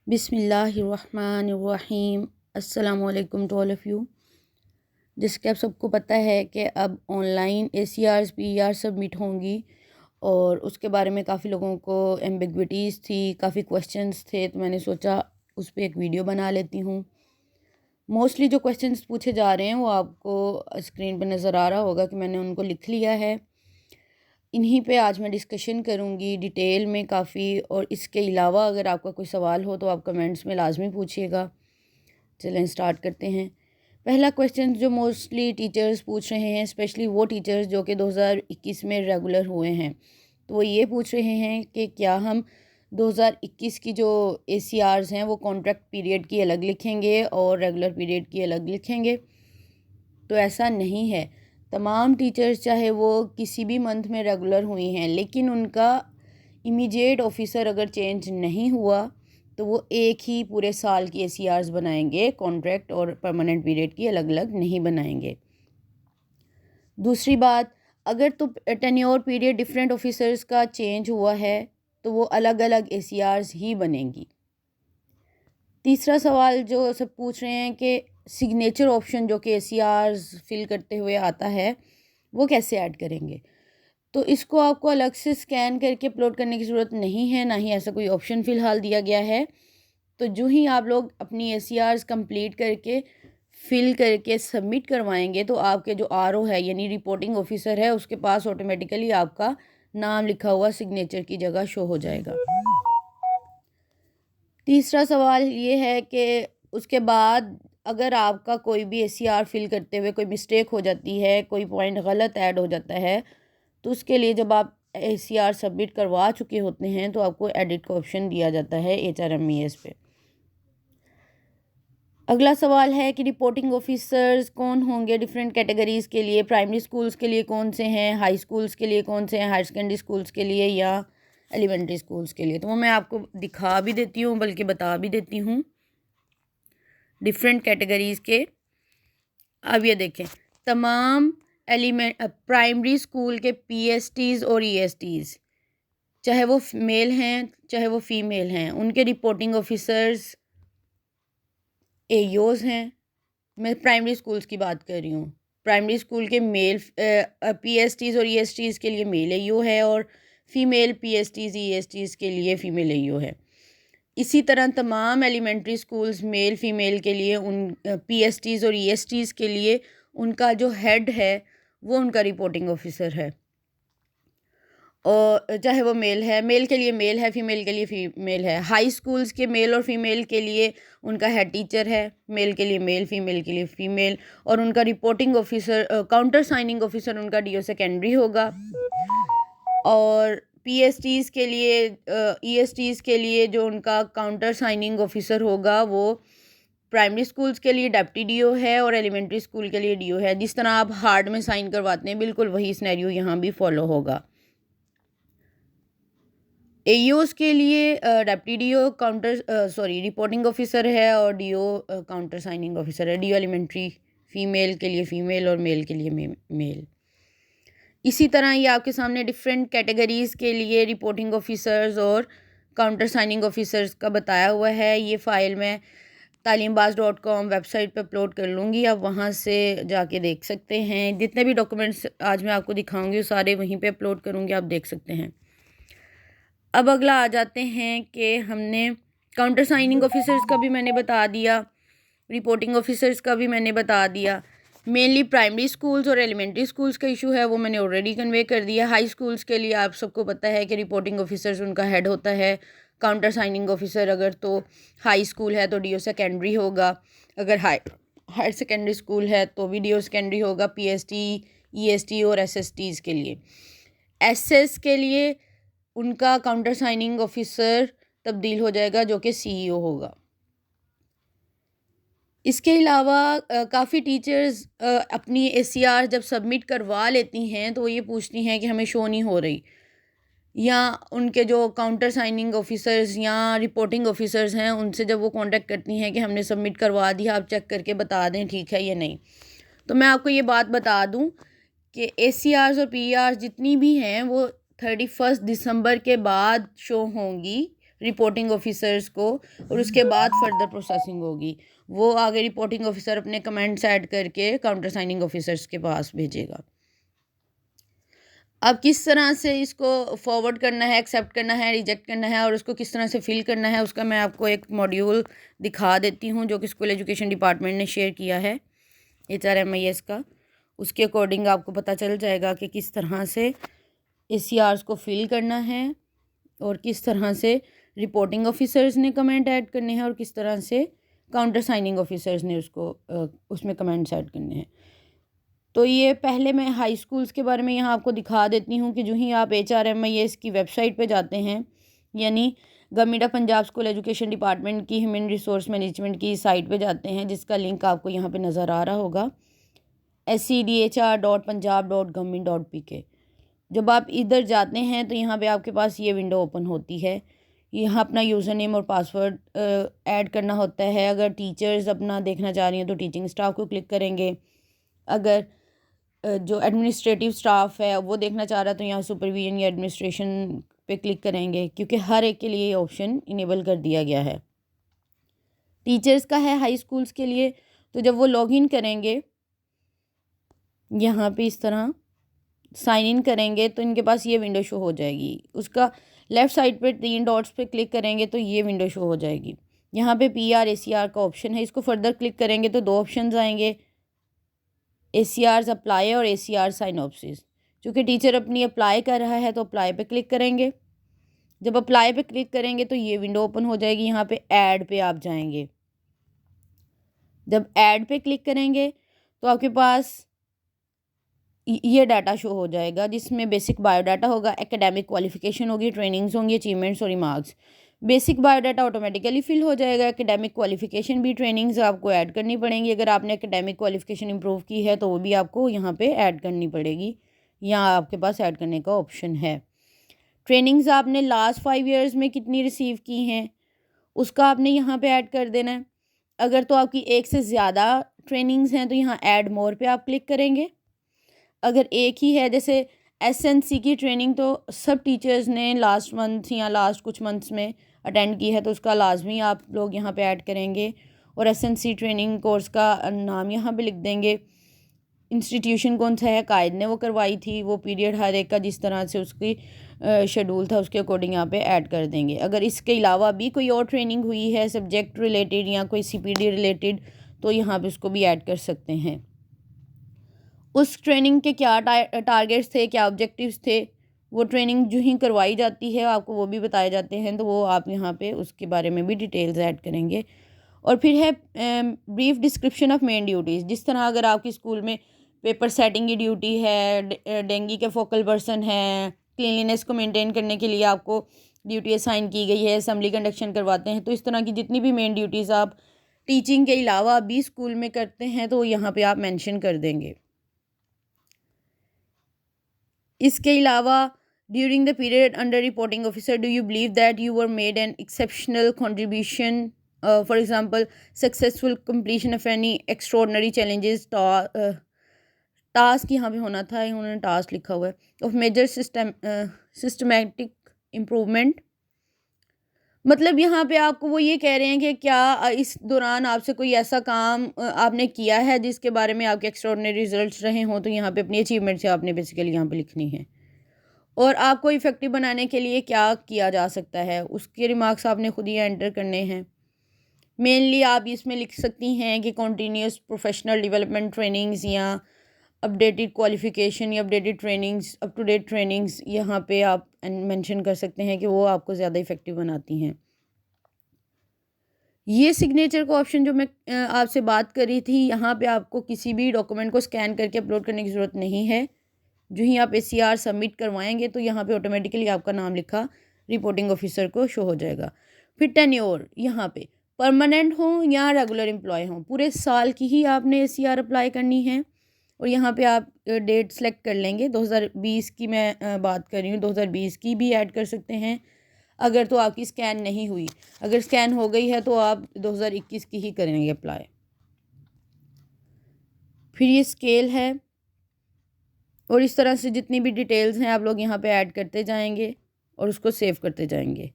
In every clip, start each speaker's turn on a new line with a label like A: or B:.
A: बिस्मिल्लाहिर्रहमानिर्रहीम। अस्सलामुअलैकुम to all of you. जैसे कि आप सबको पता है कि अब ऑनलाइन ACRs PER सबमिट होंगी और उसके बारे में काफ़ी लोगों को एम्बिग्विटीज़ थी, काफ़ी क्वेश्चंस थे, तो मैंने सोचा उस पर एक वीडियो बना लेती हूँ। मोस्टली जो क्वेश्चंस पूछे जा रहे हैं वो आपको स्क्रीन पर नज़र आ रहा होगा कि मैंने उनको लिख लिया है। इन्हीं पे आज मैं डिस्कशन करूँगी डिटेल में काफ़ी, और इसके अलावा अगर आपका कोई सवाल हो तो आप कमेंट्स में लाजमी पूछिएगा। चलें स्टार्ट करते हैं। पहला क्वेश्चन जो मोस्टली टीचर्स पूछ रहे हैं, स्पेशली वो टीचर्स जो कि 2021 में रेगुलर हुए हैं, तो वो ये पूछ रहे हैं कि क्या हम 2021 की जो ACRs हैं वो कॉन्ट्रैक्ट पीरियड की अलग लिखेंगे और रेगुलर पीरियड की अलग लिखेंगे। तो ऐसा नहीं है। तमाम टीचर्स चाहे वो किसी भी मंथ में रेगुलर हुई हैं, लेकिन उनका इमीडिएट ऑफिसर अगर चेंज नहीं हुआ तो वो एक ही पूरे साल की ACRs बनाएंगे, कॉन्ट्रैक्ट और परमानेंट पीरियड की अलग अलग नहीं बनाएंगे। दूसरी बात, अगर तो टेन्योर पीरियड डिफरेंट ऑफिसर्स का चेंज हुआ है तो वो अलग अलग ACRs ही बनेंगी। तीसरा सवाल जो सब पूछ रहे हैं कि सिग्नेचर ऑप्शन जो कि ACRs फिल करते हुए आता है वो कैसे ऐड करेंगे। तो इसको आपको अलग से स्कैन करके अपलोड करने की ज़रूरत नहीं है, ना ही ऐसा कोई ऑप्शन फ़िलहाल दिया गया है। तो जो ही आप लोग अपनी ACRs कंप्लीट करके फिल करके सबमिट करवाएंगे तो आपके जो RO है यानी रिपोर्टिंग ऑफिसर है उसके पास ऑटोमेटिकली आपका नाम लिखा हुआ सिग्नेचर की जगह शो हो जाएगा। तीसरा सवाल ये है कि उसके बाद अगर आपका कोई भी ACR फिल करते हुए कोई मिस्टेक हो जाती है, कोई पॉइंट गलत ऐड हो जाता है, तो उसके लिए जब आप ACR सबमिट करवा चुके होते हैं तो आपको एडिट का ऑप्शन दिया जाता है HRMES पे। अगला सवाल है कि रिपोर्टिंग ऑफिसर्स कौन होंगे डिफरेंट कैटेगरीज़ के लिए। प्राइमरी स्कूल्स के लिए कौन से हैं, हाई स्कूल्स के लिए कौन से हैं, हायर सेकेंडरी स्कूल्स के लिए या एलिमेंट्री स्कूल्स के लिए। तो वो मैं आपको दिखा भी देती हूँ बल्कि बता भी देती हूँ डिफरेंट कैटेगरीज़ के। अब ये देखें, तमाम प्राइमरी स्कूल के PSTs और ESTs, चाहे वो मेल हैं चाहे वो फीमेल हैं, उनके रिपोर्टिंग ऑफिसर्स AEOs हैं। मैं प्राइमरी स्कूल्स की बात कर रही हूँ। प्राइमरी स्कूल के मेल PSTs और ESTs के लिए मेल AEO है और फीमेल PSTs ESTs के लिए फ़ीमेल AEO है। इसी तरह तमाम एलिमेंट्री स्कूल्स मेल फीमेल के लिए उन PSTs और ESTs के लिए उनका जो हेड है वो उनका रिपोर्टिंग ऑफिसर है, और चाहे वो मेल के लिए मेल है, फीमेल के लिए फीमेल है। हाई स्कूल्स के मेल और फीमेल के लिए उनका हेड टीचर है, मेल के लिए मेल फीमेल के लिए फीमेल, और उनका reporting officer counter signing officer उनका DO सेकेंडरी होगा। और PSTs के लिए ESTs के लिए जो उनका काउंटर साइनिंग ऑफिसर होगा वो प्राइमरी स्कूल्स के लिए डेप्टी DO है और एलिमेंट्री स्कूल के लिए DO है। जिस तरह आप हार्ड में साइन करवाते हैं बिल्कुल वही सिनेरियो यहाँ भी फॉलो होगा। AEOs के लिए डेप्टी DO रिपोर्टिंग ऑफिसर है और DO काउंटर साइनिंग ऑफिसर है। DO एलिमेंट्री फीमेल के लिए फीमेल और मेल के लिए मेल। इसी तरह ये आपके सामने डिफरेंट कैटेगरीज़ के लिए रिपोर्टिंग ऑफिसर्स और काउंटर साइनिंग ऑफिसर्स का बताया हुआ है। ये फ़ाइल मैं talimbaaz.com वेबसाइट पे अपलोड कर लूँगी, आप वहाँ से जाके देख सकते हैं। जितने भी डॉक्यूमेंट्स आज मैं आपको दिखाऊंगी वो सारे वहीं पे अपलोड करूँगी, आप देख सकते हैं। अब अगला आ जाते हैं कि हमने काउंटर साइनिंग ऑफिसर्स का भी मैंने बता दिया, रिपोर्टिंग ऑफिसर्स का भी मैंने बता दिया। मेनली प्राइमरी स्कूल्स और एलिमेंट्री स्कूल्स का इशू है वो मैंने ऑलरेडी कन्वे कर दिया। हाई स्कूल्स के लिए आप सबको पता है कि रिपोर्टिंग ऑफिसर्स उनका हेड होता है, काउंटर साइनिंग ऑफिसर अगर तो हाई स्कूल है तो DO सेकेंडरी होगा, अगर हायर सेकेंडरी स्कूल है तो भी DO सेकेंडरी होगा। PST EST और SSTs के लिए, SS के लिए उनका काउंटर साइनिंग ऑफिसर तब्दील हो जाएगा जो कि CEO होगा। इसके अलावा काफ़ी टीचर्स अपनी ACR जब सबमिट करवा लेती हैं तो वो ये पूछती हैं कि हमें शो नहीं हो रही, या उनके जो काउंटर साइनिंग ऑफिसर्स या रिपोर्टिंग ऑफिसर्स हैं उनसे जब वो कांटेक्ट करती हैं कि हमने सबमिट करवा दिया, आप चेक करके बता दें ठीक है या नहीं। तो मैं आपको ये बात बता दूं कि ACRs और PERs जितनी भी हैं वो 31 दिसंबर के बाद शो होंगी रिपोर्टिंग ऑफिसर्स को, और उसके बाद फर्दर प्रोसेसिंग होगी। वो आगे रिपोर्टिंग ऑफिसर अपने कमेंट्स ऐड करके काउंटर साइनिंग ऑफिसर्स के पास भेजेगा। अब किस तरह से इसको फॉरवर्ड करना है, एक्सेप्ट करना है, रिजेक्ट करना है और उसको किस तरह से फिल करना है, उसका मैं आपको एक मॉड्यूल दिखा देती हूँ जो कि स्कूल एजुकेशन डिपार्टमेंट ने शेयर किया है HRMIS का। उसके अकॉर्डिंग आपको पता चल जाएगा कि किस तरह से ACRs को फिल करना है और किस तरह से रिपोर्टिंग ऑफिसर्स ने कमेंट ऐड करने हैं और किस तरह से काउंटर साइनिंग ऑफिसर्स ने उसको उसमें कमेंट्स ऐड करने हैं। तो ये पहले मैं हाई स्कूल्स के बारे में यहाँ आपको दिखा देती हूँ कि जो ही आप HRMIS की वेबसाइट पे जाते हैं, यानी government of Punjab school education department की ह्यूमन रिसोर्स मैनेजमेंट की साइट पे जाते हैं, जिसका लिंक आपको यहाँ पे नज़र आ रहा होगा scdhr.punjab.government.pk। जब आप इधर जाते हैं तो यहाँ पे आपके पास ये विंडो ओपन होती है। यहाँ अपना यूज़र नेम और पासवर्ड ऐड करना होता है। अगर टीचर्स अपना देखना चाह रही हैं तो टीचिंग स्टाफ को क्लिक करेंगे। अगर जो एडमिनिस्ट्रेटिव स्टाफ है वो देखना चाह रहा है तो यहाँ सुपरविजन या एडमिनिस्ट्रेशन पे क्लिक करेंगे, क्योंकि हर एक के लिए ये ऑप्शन इनेबल कर दिया गया है। टीचर्स का है हाई स्कूल्स के लिए, तो जब वो लॉगिन करेंगे यहाँ पे इस तरह साइन इन करेंगे तो इनके पास ये विंडो शो हो जाएगी। उसका लेफ़्ट साइड पे 3 डॉट्स पे क्लिक करेंगे तो ये विंडो शो हो जाएगी। यहाँ पे PR ACR का ऑप्शन है, इसको फर्दर क्लिक करेंगे तो 2 ऑप्शंस आएंगे, ACRs अप्लाई और ACR साइनॉप्सिस। चूँकि टीचर अपनी अप्लाई कर रहा है तो अप्लाई पे क्लिक करेंगे। जब अप्लाई पे क्लिक करेंगे तो ये विंडो ओपन हो जाएगी। यहाँ पे ऐड पे आप जाएंगे। जब ऐड पे क्लिक करेंगे तो आपके पास ये डाटा शो हो जाएगा, जिसमें बेसिक बायोडाटा होगा, एकेडमिक क्वालिफिकेशन होगी, ट्रेनिंग्स होंगी, अचीवमेंट्स और remarks. Basic biodata automatically fill हो जाएगा। एकेडमिक क्वालिफिकेशन भी ट्रेनिंग्स आपको ऐड करनी पड़ेंगी। अगर आपने एकेडमिक क्वालिफिकेशन इंप्रूव की है तो वो भी आपको यहाँ पे ऐड करनी पड़ेगी। यहाँ आपके पास ऐड करने का ऑप्शन है। ट्रेनिंग्स आपने लास्ट 5 ईयर्स में कितनी रिसीव की हैं उसका आपने यहाँ पे ऐड कर देना है। अगर तो आपकी एक से ज़्यादा ट्रेनिंग्स हैं तो यहाँ ऐड मोर पे आप क्लिक करेंगे। अगर एक ही है, जैसे SNC की ट्रेनिंग तो सब टीचर्स ने लास्ट मंथ या लास्ट कुछ मंथ्स में अटेंड की है तो उसका लाजमी आप लोग यहाँ पे ऐड करेंगे और SNC ट्रेनिंग कोर्स का नाम यहाँ पे लिख देंगे। इंस्टीट्यूशन कौन सा है, कायद ने वो करवाई थी, वो पीरियड हर एक का जिस तरह से उसकी शेड्यूल था उसके अकॉर्डिंग यहाँ पे ऐड कर देंगे। अगर इसके अलावा भी कोई और ट्रेनिंग हुई है सब्जेक्ट रिलेटेड या कोई CPD रिलेटेड तो यहाँ पे उसको भी ऐड कर सकते हैं। उस ट्रेनिंग के क्या टारगेट्स थे, क्या ऑब्जेक्टिव्स थे, वो ट्रेनिंग जो ही करवाई जाती है आपको वो भी बताए जाते हैं, तो वो आप यहाँ पे उसके बारे में भी डिटेल्स ऐड करेंगे। और फिर है brief description of main duties. जिस तरह अगर आपकी स्कूल में पेपर सेटिंग की ड्यूटी है, डेंगू के फोकल पर्सन है, क्लीनलीनेस को मेंटेन करने के लिए आपको ड्यूटी असाइन की गई है, असेंबली कंडक्शन करवाते हैं, तो इस तरह की जितनी भी मेन ड्यूटीज़ आप टीचिंग के अलावा भी स्कूल में करते हैं तो यहाँ पे आप मेंशन कर देंगे। इसके अलावा during the period under reporting officer do you believe that you were made an exceptional contribution, for example successful completion of any extraordinary challenges task यहाँ पे होना था, उन्होंने टास्क लिखा हुआ है, ऑफ मेजर सिस्टमैटिक इम्प्रूवमेंट। मतलब यहाँ पे आपको वो ये कह रहे हैं कि क्या इस दौरान आपसे कोई ऐसा काम आपने किया है जिसके बारे में आपके एक्स्ट्रॉर्डिनरी रिजल्ट्स रहे हों, तो यहाँ पे अपनी अचीवमेंट से आपने बेसिकली यहाँ पे लिखनी है। और आपको इफ़ेक्टिव बनाने के लिए क्या किया जा सकता है उसके रिमार्क्स आपने खुद ही एंटर करने हैं। मेनली आप इसमें लिख सकती हैं कि कॉन्टीन्यूस प्रोफेशनल डेवलपमेंट ट्रेनिंग्स या अपडेटेड क्वालिफिकेशन या updated trainings, up to date trainings यहाँ पे आप मेंशन कर सकते हैं कि वो आपको ज़्यादा इफ़ेक्टिव बनाती हैं। ये सिग्नेचर का ऑप्शन जो मैं आपसे बात कर रही थी, यहाँ पे आपको किसी भी डॉक्यूमेंट को स्कैन करके अपलोड करने की ज़रूरत नहीं है। जो ही आप ACR सबमिट करवाएंगे तो यहाँ पे ऑटोमेटिकली आपका नाम लिखा रिपोर्टिंग ऑफिसर को शो हो जाएगा। फिर टेन्योर, यहाँ पे परमानेंट हो या रेगुलर एम्प्लॉय हो, पूरे साल की ही आपने ACR अप्लाई करनी है। और यहाँ पे आप डेट सेलेक्ट कर लेंगे। 2020 की मैं बात कर रही हूँ, 2020 की भी ऐड कर सकते हैं अगर तो आपकी स्कैन नहीं हुई। अगर स्कैन हो गई है तो आप 2021 की ही करेंगे अप्लाई। फिर ये स्केल है और इस तरह से जितनी भी डिटेल्स हैं आप लोग यहाँ पे ऐड करते जाएंगे और उसको सेव करते जाएंगे।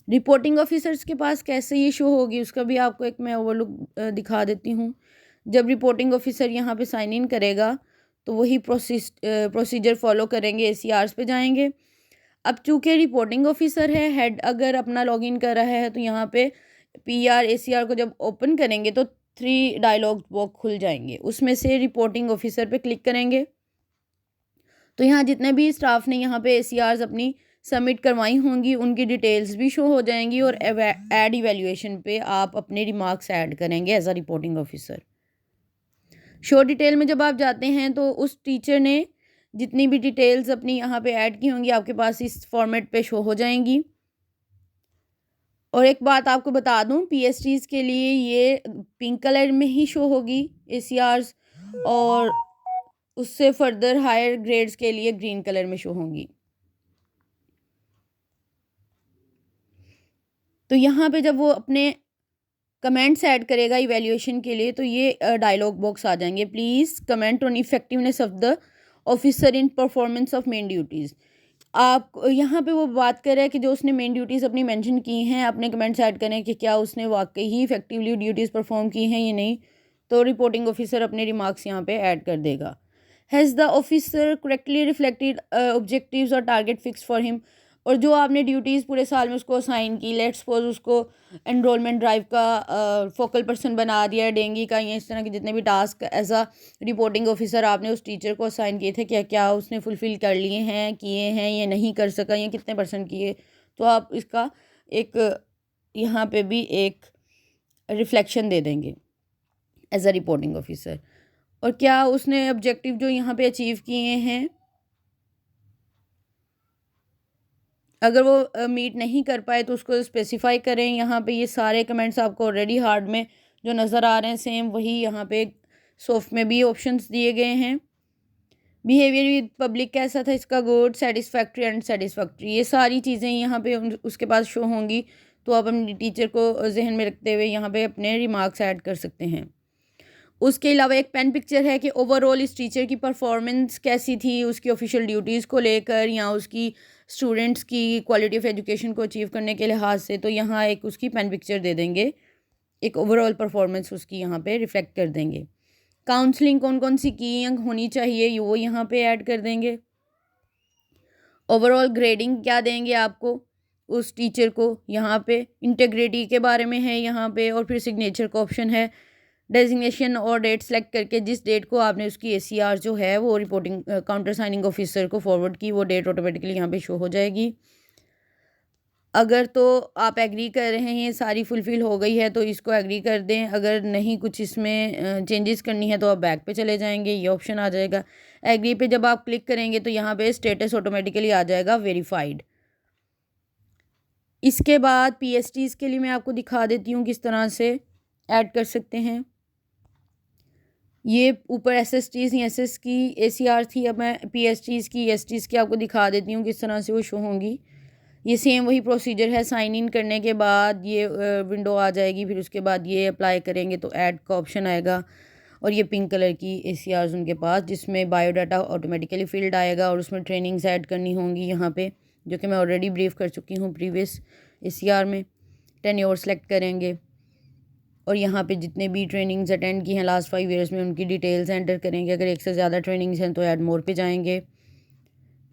A: रिपोर्टिंग ऑफिसर्स के पास कैसे ये शो होगी उसका भी आपको एक मैं ओवरलुक दिखा देती हूँ। जब रिपोर्टिंग ऑफिसर यहाँ पे साइन इन करेगा तो वही प्रोसीजर फॉलो करेंगे, ACRs पे जाएंगे। अब चूँकि रिपोर्टिंग ऑफिसर है, हेड अगर अपना लॉगिन कर रहा है तो यहाँ पे PR ACR को जब ओपन करेंगे तो 3 डायलॉग बॉक्स खुल जाएंगे, उसमें से रिपोर्टिंग ऑफिसर पे क्लिक करेंगे तो यहाँ जितने भी स्टाफ ने यहाँ पे ACRs अपनी सबमिट करवाई होंगी उनकी डिटेल्स भी शो हो जाएंगी और ऐड इवैल्यूएशन पे आप अपने रिमार्क्स ऐड करेंगे as a reporting officer. Show detail में जब आप जाते हैं तो उस टीचर ने जितनी भी डिटेल्स अपनी यहाँ पे ऐड की होंगी आपके पास इस फॉर्मेट पे शो हो जाएंगी। और एक बात आपको बता दूं, PSTs के लिए ये पिंक कलर में ही शो होगी ACRs, और उससे फर्दर हायर ग्रेड्स के लिए ग्रीन कलर में शो होंगी। तो यहाँ पे जब वो अपने कमेंट्स ऐड करेगा इवैल्यूएशन के लिए तो ये डायलॉग बॉक्स आ जाएंगे। Please comment on effectiveness of the officer in performance of main duties. आप यहाँ पे वो बात कर रहे हैं कि जो उसने मेन ड्यूटीज़ अपनी मेंशन की हैं अपने कमेंट्स ऐड करें कि क्या उसने वाकई ही इफेक्टिवली ड्यूटीज़ परफॉर्म की हैं या नहीं, तो रिपोर्टिंग ऑफिसर अपने रिमार्क्स यहाँ पे ऐड कर देगा। Has the officer correctly reflected objectives और टारगेट फिक्स फॉर हिम। और जो आपने ड्यूटीज़ पूरे साल में उसको असाइन की, लेट्स सपोज उसको एनरोलमेंट ड्राइव का फोकल पर्सन बना दिया, डेंगी का, या इस तरह के जितने भी task as a reporting officer आपने उस टीचर को असाइन किए थे, क्या क्या उसने फुलफ़िल कर लिए हैं, किए हैं या नहीं कर सका, या कितने % किए, तो आप इसका एक यहाँ पे भी एक रिफ्लेक्शन दे देंगे एज अ रिपोर्टिंग ऑफिसर। और क्या उसने ऑब्जेक्टिव जो यहाँ पे अचीव किए हैं, अगर वो मीट नहीं कर पाए तो उसको स्पेसिफाई करें। यहाँ पे ये सारे कमेंट्स आपको ऑलरेडी हार्ड में जो नज़र आ रहे हैं सेम वही यहाँ पे सॉफ्ट में भी ऑप्शंस दिए गए हैं। बिहेवियर विद पब्लिक कैसा था इसका, गुड, सेटिस्फैक्ट्री, अनसेटिस्फैक्ट्री, ये सारी चीज़ें यहाँ पे उसके पास शो होंगी। तो आप अपनी टीचर को जहन में रखते हुए यहाँ पे अपने रिमार्क्स ऐड कर सकते हैं। उसके अलावा एक पेन पिक्चर है कि ओवरऑल इस टीचर की परफॉर्मेंस कैसी थी उसकी ऑफिशियल ड्यूटीज़ को लेकर या उसकी स्टूडेंट्स की क्वालिटी ऑफ एजुकेशन को अचीव करने के लिहाज से। तो यहाँ एक उसकी पेन पिक्चर दे देंगे, एक ओवरऑल परफॉर्मेंस उसकी यहाँ पे रिफ्लेक्ट कर देंगे। काउंसलिंग कौन कौन सी की होनी चाहिए वो यहाँ पे ऐड कर देंगे। ओवरऑल ग्रेडिंग क्या देंगे आपको उस टीचर को, यहाँ पे इंटीग्रिटी के बारे में है यहाँ पे, और फिर सिग्नेचर का ऑप्शन है। डेजिग्नेशन और डेट सेलेक्ट करके जिस डेट को आपने उसकी ACR जो है वो रिपोर्टिंग काउंटर साइनिंग ऑफिसर को फॉरवर्ड की, वो डेट ऑटोमेटिकली यहाँ पे शो हो जाएगी। अगर तो आप एग्री कर रहे हैं सारी फुलफ़िल हो गई है तो इसको एग्री कर दें, अगर नहीं कुछ इसमें चेंजेस करनी है तो आप बैक पे चले जाएंगे, ये ऑप्शन आ जाएगा। एग्री पे जब आप क्लिक करेंगे तो यहाँ पे स्टेटस ऑटोमेटिकली आ जाएगा वेरीफाइड। इसके बाद PSTs के लिए मैं आपको दिखा देती हूँ किस तरह से ऐड कर सकते हैं। ये ऊपर SSTs या SS की ACR थी, अब मैं PSTs की STs की आपको दिखा देती हूँ किस तरह से वो शो होंगी। ये सेम वही प्रोसीजर है, साइन इन करने के बाद ये विंडो आ जाएगी, फिर उसके बाद ये अप्लाई करेंगे तो ऐड का ऑप्शन आएगा, और ये पिंक कलर की ACRs उनके पास जिसमें बायोडाटा ऑटोमेटिकली फील्ड आएगा और उसमें ट्रेनिंग्स ऐड करनी होंगी यहाँ पे, जो कि मैं ऑलरेडी ब्रीफ कर चुकी हूँ प्रीवियस ACR में। टेन्योर सेलेक्ट करेंगे और यहाँ पे जितने भी ट्रेनिंग्स अटेंड की हैं लास्ट 5 ईयर्स में उनकी डिटेल्स एंटर करेंगे। अगर एक से ज़्यादा ट्रेनिंग्स हैं तो ऐड मोर पे जाएंगे,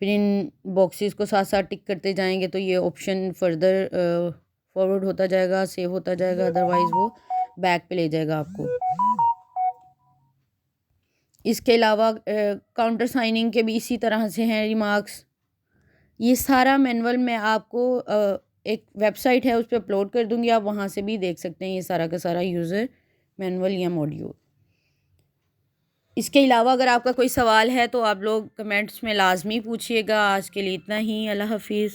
A: फिर इन बॉक्सेस को साथ साथ टिक करते जाएंगे तो ये ऑप्शन फर्दर फॉरवर्ड होता जाएगा, सेव होता जाएगा, अदरवाइज़ वो बैक पे ले जाएगा आपको। इसके अलावा काउंटर साइनिंग के भी इसी तरह से हैं रिमार्क्स। ये सारा मैनुअल मैं आपको एक वेबसाइट है उस पर अपलोड कर दूंगी, आप वहाँ से भी देख सकते हैं ये सारा का सारा यूज़र मैनुअल या मॉड्यूल। इसके अलावा अगर आपका कोई सवाल है तो आप लोग कमेंट्स में लाजमी पूछिएगा। आज के लिए इतना ही, अल्लाह हाफिज़।